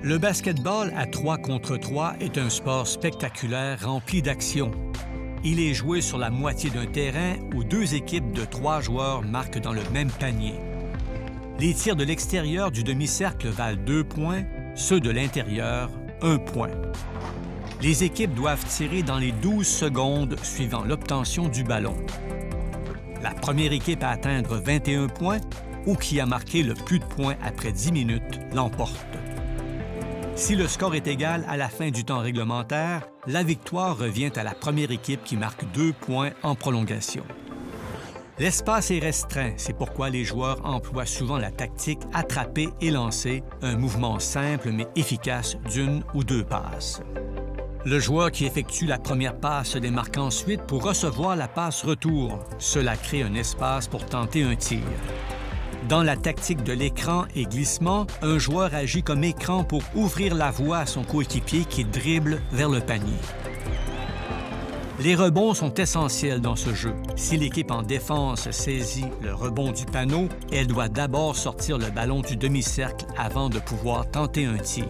Le basket-ball à 3 contre 3 est un sport spectaculaire rempli d'action. Il est joué sur la moitié d'un terrain où 2 équipes de 3 joueurs marquent dans le même panier. Les tirs de l'extérieur du demi-cercle valent 2 points, ceux de l'intérieur, 1 point. Les équipes doivent tirer dans les 12 secondes suivant l'obtention du ballon. La première équipe à atteindre 21 points ou qui a marqué le plus de points après 10 minutes l'emporte. Si le score est égal à la fin du temps réglementaire, la victoire revient à la première équipe qui marque 2 points en prolongation. L'espace est restreint, c'est pourquoi les joueurs emploient souvent la tactique attraper et lancer, un mouvement simple mais efficace d'1 ou 2 passes. Le joueur qui effectue la première passe se démarque ensuite pour recevoir la passe retour. Cela crée un espace pour tenter un tir. Dans la tactique de l'écran et glissement, un joueur agit comme écran pour ouvrir la voie à son coéquipier qui dribble vers le panier. Les rebonds sont essentiels dans ce jeu. Si l'équipe en défense saisit le rebond du panneau, elle doit d'abord sortir le ballon du demi-cercle avant de pouvoir tenter un tir.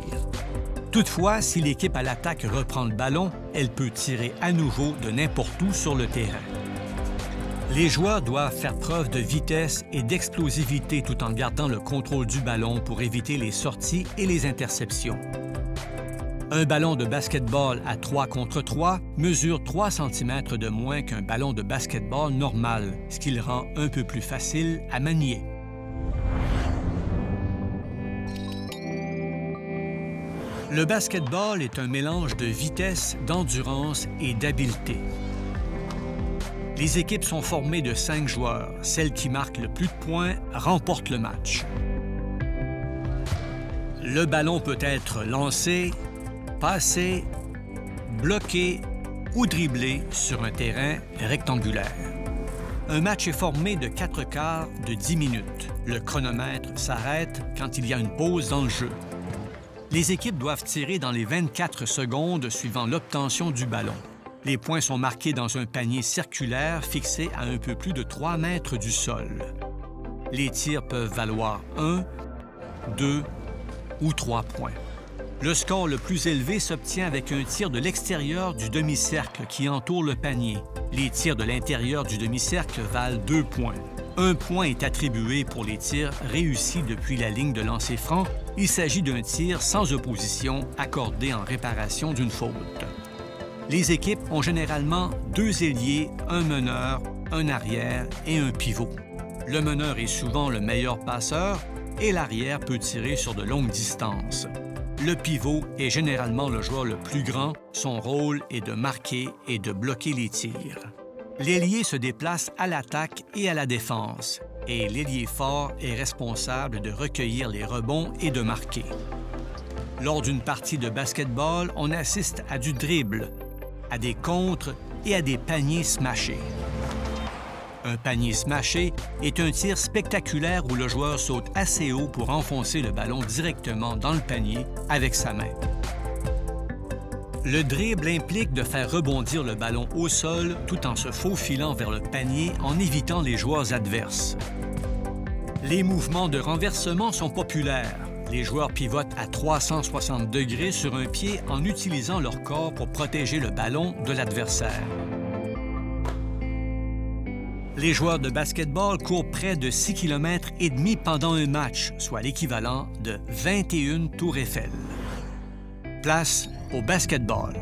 Toutefois, si l'équipe à l'attaque reprend le ballon, elle peut tirer à nouveau de n'importe où sur le terrain. Les joueurs doivent faire preuve de vitesse et d'explosivité tout en gardant le contrôle du ballon pour éviter les sorties et les interceptions. Un ballon de basket-ball à 3 contre 3 mesure 3 cm de moins qu'un ballon de basket-ball normal, ce qui le rend un peu plus facile à manier. Le basket-ball est un mélange de vitesse, d'endurance et d'habileté. Les équipes sont formées de 5 joueurs. Celle qui marque le plus de points remporte le match. Le ballon peut être lancé, passé, bloqué ou dribblé sur un terrain rectangulaire. Un match est formé de 4 quarts de 10 minutes. Le chronomètre s'arrête quand il y a une pause dans le jeu. Les équipes doivent tirer dans les 24 secondes suivant l'obtention du ballon. Les points sont marqués dans un panier circulaire fixé à un peu plus de 3 mètres du sol. Les tirs peuvent valoir 1, 2 ou 3 points. Le score le plus élevé s'obtient avec un tir de l'extérieur du demi-cercle qui entoure le panier. Les tirs de l'intérieur du demi-cercle valent 2 points. 1 point est attribué pour les tirs réussis depuis la ligne de lancer franc. Il s'agit d'un tir sans opposition accordé en réparation d'une faute. Les équipes ont généralement 2 ailiers, un meneur, un arrière et un pivot. Le meneur est souvent le meilleur passeur et l'arrière peut tirer sur de longues distances. Le pivot est généralement le joueur le plus grand. Son rôle est de marquer et de bloquer les tirs. L'ailier se déplace à l'attaque et à la défense, et l'ailier fort est responsable de recueillir les rebonds et de marquer. Lors d'une partie de basket-ball, on assiste à du dribble, à des contres et à des paniers smashés. Un panier smashé est un tir spectaculaire où le joueur saute assez haut pour enfoncer le ballon directement dans le panier avec sa main. Le dribble implique de faire rebondir le ballon au sol tout en se faufilant vers le panier en évitant les joueurs adverses. Les mouvements de renversement sont populaires. Les joueurs pivotent à 360 degrés sur un pied en utilisant leur corps pour protéger le ballon de l'adversaire. Les joueurs de basket-ball courent près de 6,5 km pendant un match, soit l'équivalent de 21 tours Eiffel. Place au basket-ball.